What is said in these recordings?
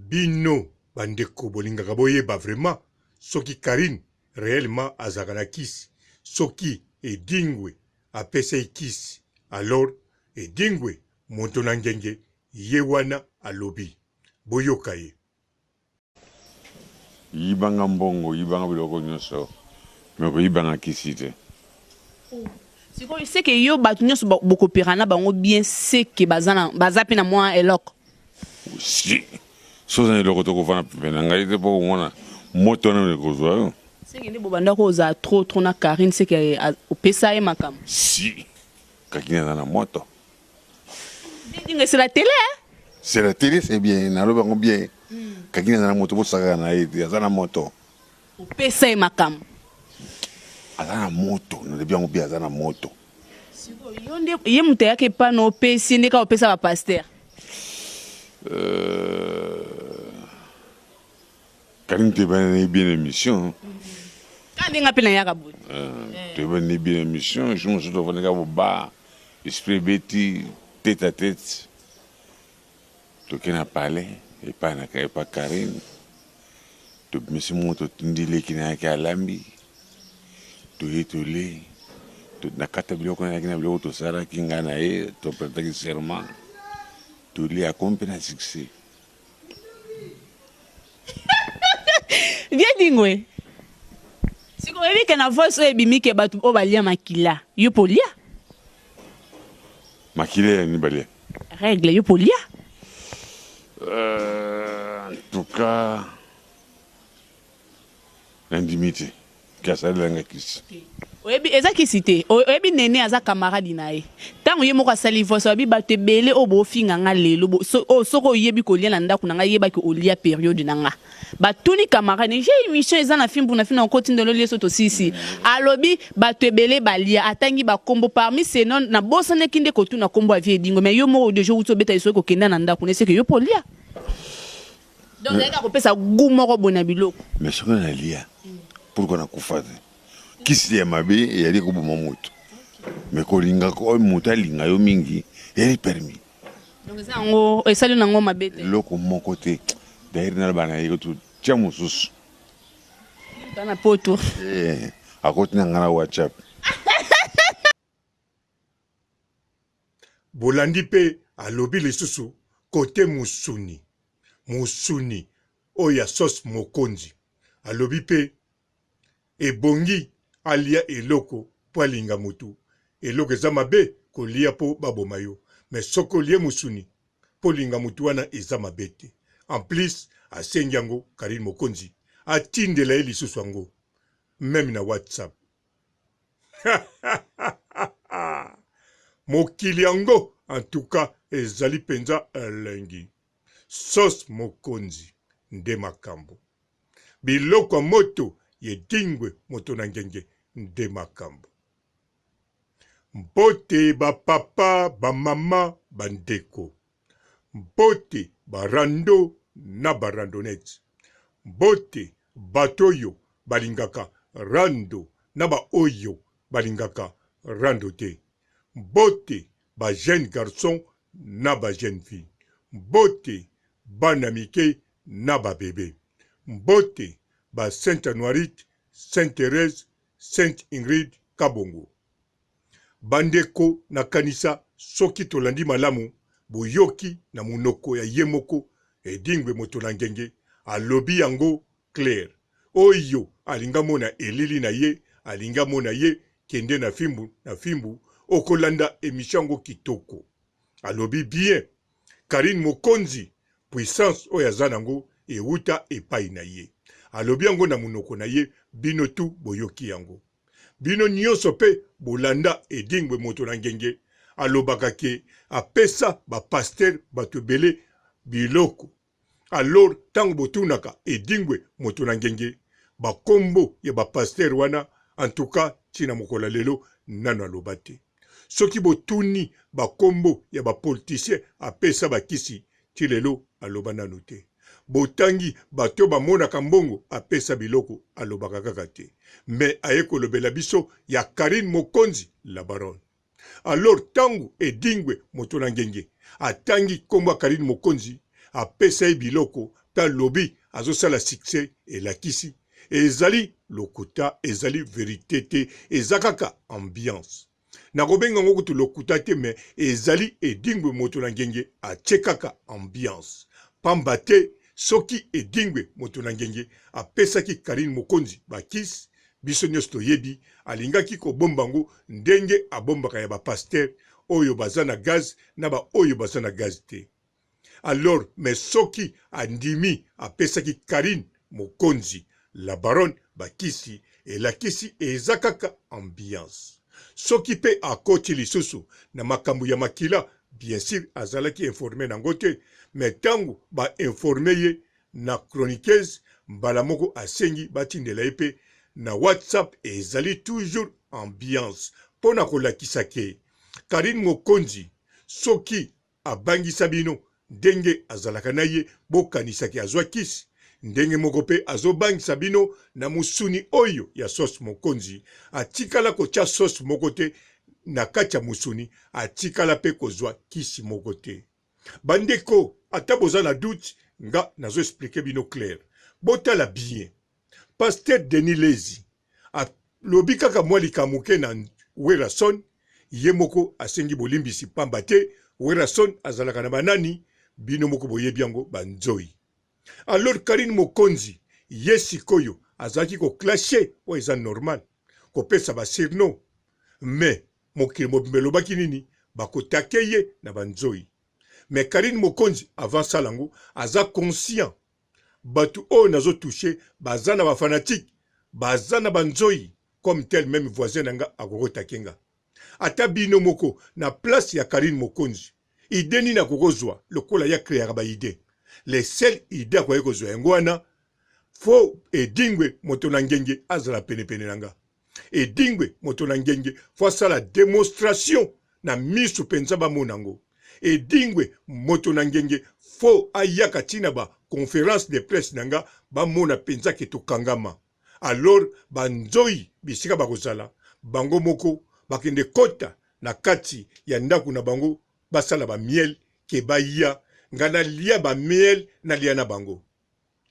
bino bandeko bolingaka boyeba vraiment soki Karine réellement azalaka na kisi soki Edingwe apesa kisi alors Edingwe moto na ngenge ye wana alobi boyoka ye yibanga mbongo yibanga biloko nyonso meko yibanga kisi te sikoyo seke yo bato nyonso bokopera na bango bien seke baza pe na mwa eloko si soza eloko tokofana pena ngai te po komona moto na ekozwa yo seke nde bobandako oza trop na Karine seke opesa ye makambo si kakini aza na moto Dingue, c'est la télé, hein? C'est la télé, c'est bien. Naloba bien. Kakini aza na moto bosaka na ye aza na moto opesa ye makambo aza na moto nalebi yango mpe aza na moto yo nde ye moto ayaka epa na opesi nde ka opesa bapaster Karine toyebani bien émission ka ndenga mpe na yaka boye toyebani bien émission jour mosusu tovandeka boba esprit beti tête à tête toke na palais epa Karine tobimisi moto tindi leki na yake alambi toye tole na kata biloko na yake na biloko tosalaki ngai na ye topretaki serment tole akomi mpe na succès vie Dingwe siko oyebi ke na voice oyo ebimi ke bato oyo balia makila yo polia makila ya nini balia règle yo polia en tout cas l'intimité kasalelanga kisi oyebi eza kisi te oyebi nene aza camarade na ye ntango ye moko asali voice oyebi bato ebele oyo bofinga nga lelo soki oyebi kolia na ndako na nga yebaki olia periode na nga batuni camarade j'ai émission eza na film na okoti ndelo lieso tosisi alobi bato ebele balia atangi bakombo parmi ces non na bosaneki nde kotuna kombo ya vie Edingwe mais yo moko de jour utobeta iso kokenda na ndako neseke yo polia donc eza kopesa goût moko bona biloko mais soki nalia pourquoi nakufa te kisi ya mabe eyali koboma moto mais kolinga oyo moto alinga yo mingi eyali permis donc eza yango esali nango mabe te eloko moko te dairi naloba na ye tia mosusu tana poto akoti na nga na WhatsApp bolandi mpe alobi lisusu kote musuni oyo ya sos mokonzi alobi mpe ebongi alia eloko po alinga mutu eloko eza mabe kolia po baboma yo mais soki olie musuni po linga mutu wana eza mabe te en plus asengi yango Karine Mokonzi atindela ye lisusu yango même na WhatsApp mokili yango en tout cas ezali penza elengi sos mokonzi nde makambo biloko ya moto Edingwe moto na ngenge nde makambo mbote bapapa bamama bandeko mbote barando na barandonete mbote bato oyo balingaka rando na baoyo balingaka rando te mbote ba jeune garçon na ba jeune fille mbote bana mike na ba bebe mbote ba Sainte Anuarite, Sainte Thérèse, Sainte Ingrid Kabongo. Bandeko na kanisa soki tolandi malamu boyoki na munoko ya yemoko Edingwe moto na ngenge alobi yango clair. Oyo alinga mona elili na ye, alinga mona ye kende na fimbu okolanda emishango kitoko. Alobi bien Karine Mokonzi puissance oyo azanango euta epai na ye. Alobi yango na munoko na ye bino tu boyoki yango bino nyonso pe bolanda Edingwe moto na ngenge alobaka ke apesa ba pasteur bato bele biloko alors tango botunaka Edingwe moto na ngenge ba kombo ya ba pasteur wana en tout cas tina mokola lelo nano alobate soki botuni ba kombo ya ba politicien apesa bakisi ti lelo aloba nano te botangi bato bamonaka mbongo apesa biloko alobaka kaka te mais aye kolobela biso ya Karine Mokonzi la baronne alors tango Edingwe moto na ngenge atangi kombo Karine Mokonzi apesa ye biloko mpe alobi azosala succès elakisi ezali lokuta ezali vérité te eza kaka ambiance nakobenga ngo kutu lokuta te me ezali edingwe moto na ngenge atie kaka ambiance pamba te soki edingwe moto na ngenge apesaki Karine Mokonzi bakisi biso nyonso toyebi alingaki kobomba ngo ndenge abombaka ya bapaster oyo baza na gaz na ba oyo baza na gaz te. Alors mais soki andimi apesaki Karine Mokonzi la baronne bakisi elakisi eza kaka ambiance soki pe akoti lisusu na makambo ya makila bien sûr azalaki informé nango te mais tango ba informé ye na chroniqueuse mbala moko asengi batindela ye pe na WhatsApp ezali toujours ambiance pona kolakisa ke Karine Mokonzi soki abangisa bino ndenge azalaka na ye bokanisaki azwa kisi ndenge moko pe azobangisa bino na musuni oyo ya sauce Mokonzi atikala kotia sauce moko te na kati ya musuni atikala pe kozwa kisi moko te. Bandeko ata boza na doute nga nazo expliquer bino clair botala bien. Pasteur Denis Lezi alobi kaka mwa likamuke na Werason ye moko asengi bolimbisi pamba te Werason azalaka na banani bino moko boyebi yango banzoi. Alors Karine Mokonzi ye sikoyo azalaki ko clasher o eza normal ko pesa ba sirno mais mokili mobimbe lobaki nini bakotake ye na banzoi. Mais Karine Mokonzi avant salango aza conscient batu o nazo toucher bazana ba fanatique bazana banzoi comme tel même voisin nanga akokota kenga ata bino moko na place ya Karine Mokonzi ideni na kokozwa lokola ya créer ba idée les seules idées kwa kozwa ngwana fo edingwe moto na ngenge azala pene nanga edingwe moto na ngenge fo sala démonstration na misu penza ba monango edingwe moto na ngenge fo ayaka tina ba conférence de presse nanga ba mona penza ke tokangama. Alors banzoi bisika bakozala bango moko bakende kota na kati ya ndaku na bango basala ba miel ke baya ngana lia ba miel na lia na bango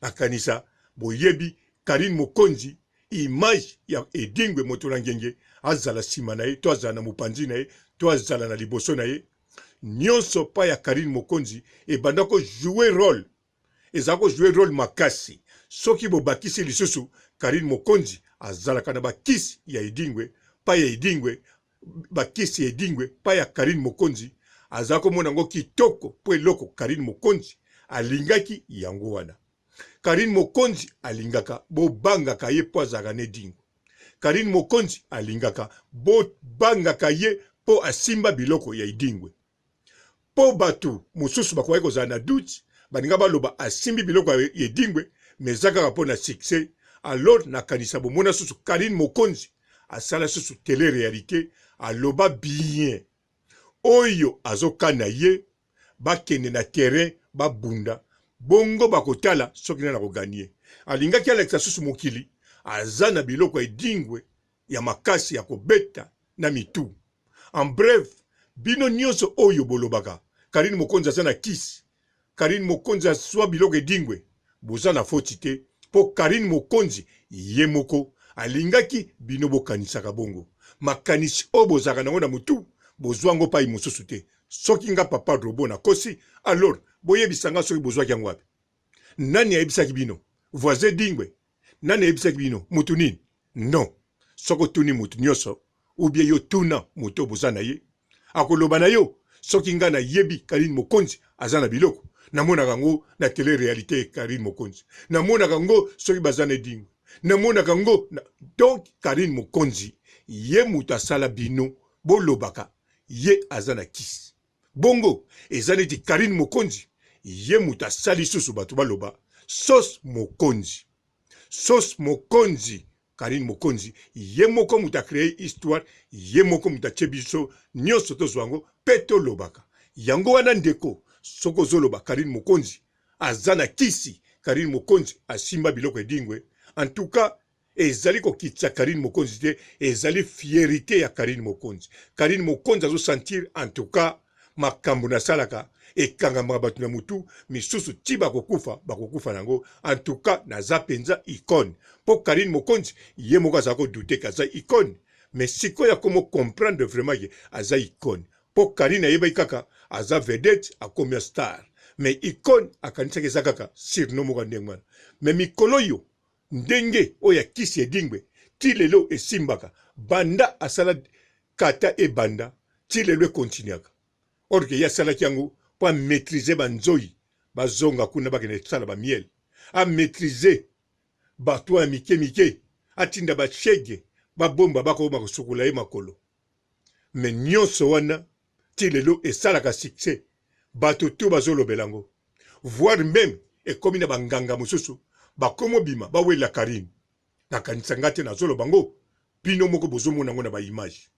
akanisa boyebi Karine Mokonzi image ya edingwe moto na ngenge azala sima na ye to azala na mopanzi na ye to azala na liboso na ye nyonso pa ya Karine Mokonzi ebandako jouer rôle ezako jouer rôle makasi soki bobakisi lisusu Karine Mokonzi azalaka na bakisi ya edingwe pa ya edingwe bakisi ya edingwe pa ya Karine Mokonzi azako mona ngo kitoko po eloko Karine Mokonzi alingaki yango wana. Karine Mokonzi alingaka bobangaka ye po azalaka na edingwe. Karine Mokonzi alingaka bobangaka ye po asimba biloko ya edingwe. Po batu mususu bakoki kozala na doute baninga baloba asimbi biloko ya edingwe mezaka po na succès. Alors nakanisa bomona susu Karine Mokonzi asala susu télé-réalité aloba bien oyo azokana ye bakende na terrain babunda bongo bakotala soki na koganie alingaki alekisa susu mokili aza na biloko edingwe ya makasi ya kobeta na mitu. En bref bino nyonso oyo bolobaka Karine Mokonzi aza na kisi Karine Mokonzi aswa biloko edingwe boza na foti te po Karine Mokonzi ye moko alingaki bino bokanisaka bongo makanisi o bozaka nango na mutu bozwango pa imususu te soki nga papa robo na kosi alors boyebisanga soki bozwaki yango wapi nani ayebisaki bino voisin dingwe nani ayebisaki bino mutu nini non soko tuni mutu nyonso ou bien yo tuna mutu boza na ye akoloba na yo soki nga na yebi Karine Mokonzi aza na biloko namonaka ngo na télé-réalité Karine Mokonzi namonaka ngo soki baza na edingwe namonaka ngo donc Karine Mokonzi ye mutu asala bino bolobaka ye aza na kisi bongo eza neti Karine Mokonzi ye mutu asali susu bato baloba sauce Mokonzi Karine Mokonzi ye moko mutu acrée histoire ye moko mutu atie biso nyonso tozwango pe tolobaka yango wana ndeko soko zoloba Karine Mokonzi aza na kisi Karine Mokonzi asimba biloko edingwe en tout cas ezali kokitisa Karine Mokonzi te ezali fierté ya Karine Mokonzi. Karine Mokonzi azo sentir en tout cas makambo na salaka ekangama bato na mutu misusu ti bakokufa nango. En tout cas naza penza icône po Karine Mokonzi ye moko aza kodute kaza icône, mais sikoyo akomo comprendre vraiment ye aza icône po Karine ayebaki kaka aza vedette akomi star, mais icône akanisaki eza kaka surnom moko ndenge wana. Mais mikolo yo ndenge oyo akisi edingwe ti lelo esimbaka banda asala kata e banda ti lelo ekontinuaka. Or que ya salaki yango po maîtriser banzoi bazonga kuna bakene sala ba miel, a maîtriser bato ya mike atinda bashege babomba bakoma kusukula ye makolo. Mais nyonso wana ti lelo esalaka succès bato to bazolobelango, voire même ekomi na banganga mosusu bakomo bima bawela Karine nakanisa ngate na zolo bango bino moko bozomona ngo na ba image.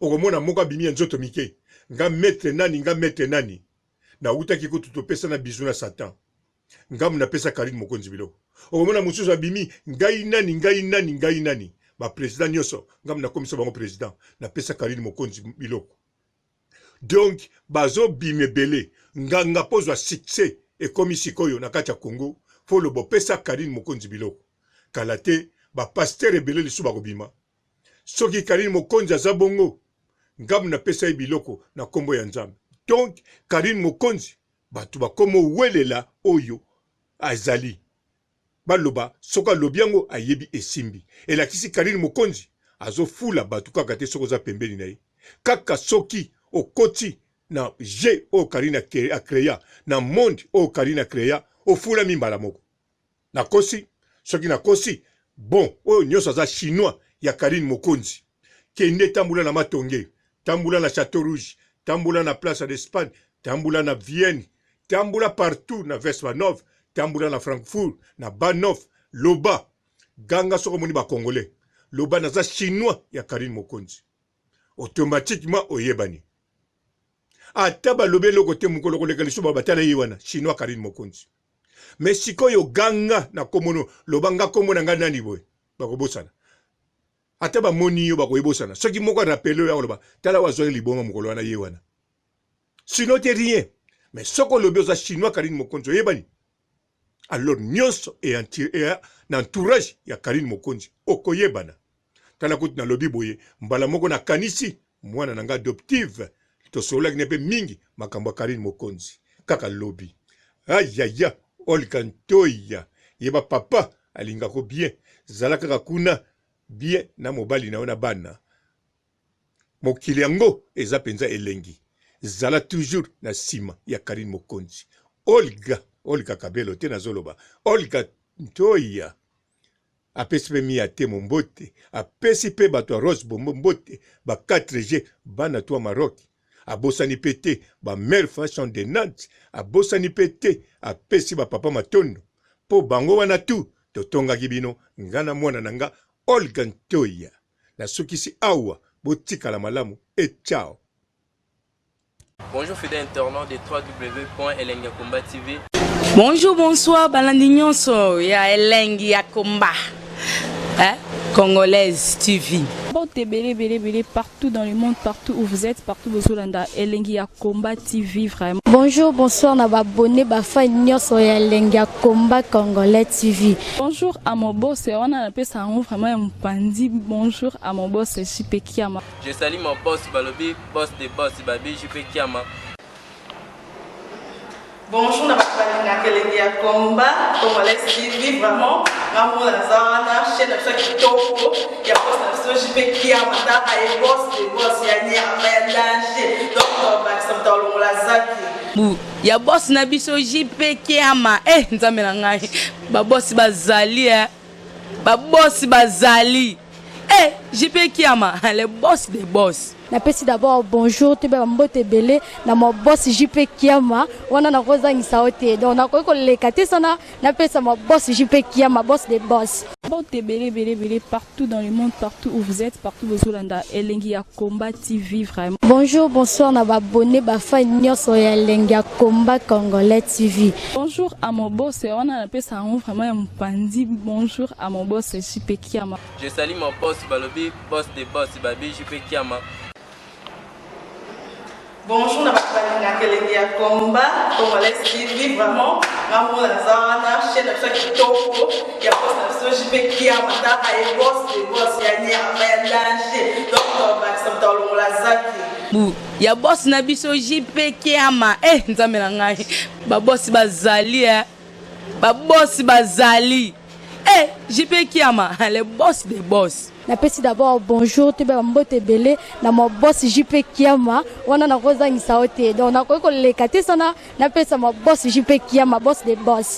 Okomona moko abimi ya nzoto mike nga maître nani na utaki ko tutopesa na bizu na Satan nga muna pesa Karine Mokonzi biloko. Okomona mosusu abimi ngai nani ba president nyoso nga muna komisa bango president na pesa Karine Mokonzi biloko. Donc bazo bime belé nga pozwa succès et komi sikoyo na kati ya Congo fo lo bopesa Karine Mokonzi biloko. Kalate ba pasteur ebele lisu bakobima soki Karine Mokonzi aza bongo ngamu na pesa biloko na kombo ya Nzambe. Donc Karine Mokonzi batu bakomo welela oyo azali baloba soka lobiango ayebi esimbi elakisi Karine Mokonzi azofula batu kaka te soko za pembeni na ye kaka soki okoti na je o Karine a créa na monde o Karine a créa ofula mimbala moko na kosi soki na kosi bon oyo nyoso za chinois ya Karine Mokonzi kende tambula na Matonge, tambula na Château Rouge, tambula na Place d'Espagne, tambula na Vienne, tambula partout na Vespanov, tambula na Francfort, na Banov, loba ganga soko moni ba congolais loba na za chinois ya Karine Mokonzi automatiquement oyebani ata balobe loko te mukolo koleka lisuba batala yiwana chinois Karine Mokonzi. Mais sikoyo ganga na komono lobanga komona nga nani boy bakobosana ata ba moni yo bakoyebosana soki moko rappelo ya loba tala wazoye liboma mukolo wana yewana sinon te rien. Mais soko lobe za chinois Karine Mokonzi oyebani alors nyonso et entourage ya Karine Mokonzi okoyebana tala kuti na lobi boye mbala moko na kanisi mwana nanga adoptive to sola kinepe mingi makambo Karine Mokonzi kaka lobi ayaya olkantoya yeba papa alinga ko bien zala kaka kuna bien na mobali na ona bana mokili yango eza penza elengi zala toujours na sima ya Karine Mokonzi. Olga Kabelo te na zoloba Olga Ntoya apesi pe mi ate mombote apesi pe bato Rose Bombo mbote ba 4G bana to Maroc abosani pete ba mère fashion de Nantes abosani pete apesi ba papa matondo po bango wana tu totonga kibino ngana mwana nanga Olga Ntoya na sukisi awa botika la malamu et ciao. Bonjour fidèles internautes de www.elengiakomba TV. Bonjour, bonsoir, balandi nyonso ya Elengi ya Komba. Congolaise TV. Belé, partout dans le monde, partout où vous êtes, partout où vous êtes, Elengi ya Komba TV, vraiment. Bonjour, bonsoir, na abonné, fan nyonso ya Elengi ya Komba Congolais TV. Bonjour à mon boss, on a appelé ça vraiment un pandi. Bonjour à mon boss, JP Kiama. Je salue mon boss Balobi, boss des boss Babi, JP Kiama. Bonjour, na Elengi ya Komba Congolais TV, vraiment. Maman Lazana, chaîne de chaque topo, il y a pas de JP Kiama, et boss des boss, il y a un danger. Donc, on va s'entendre dans la zaki. Ya boss na biso JP Kiama nzambe na ngai ba boss bazali ba boss bazali JP Kiama le boss des boss. Napesi d'abord bonjour te ba mbote belé na mo boss JP Kiama wana na kozangisa ote donc na ko lekate sana napesa mo boss JP Kiama boss des boss. Belé, partout dans le monde, partout où vous êtes, partout où vous êtes, Elengi ya Komba TV, vraiment. Bonjour, bonsoir, na abonné, fan nyonso ya Elengi ya Komba Congolais TV. Bonjour à mon boss, on a appelé ça vraiment un pandi. Bonjour à mon boss, JP Kiama. Je salue mon boss Balobi, boss des boss Babi, JP Kiama. Bonjour, na balingaka elengi ya komba congolais TV vraiment ngamona naza wana chaîne na biso ya kitoko ya boss na biso JP Kiama taka ye boss de boss ya nyama ya danger donc bakisa moto alongola zaki ya boss na biso JP Kiama nzambe na ngai babosi bazali JP Kiama le boss des boss. Napesi d'abord bonjour te ba mbote belé na mo boss JP Kiama wana na kozangisa ote donc na ko lekate sana napesa mo boss JP Kiama boss des boss.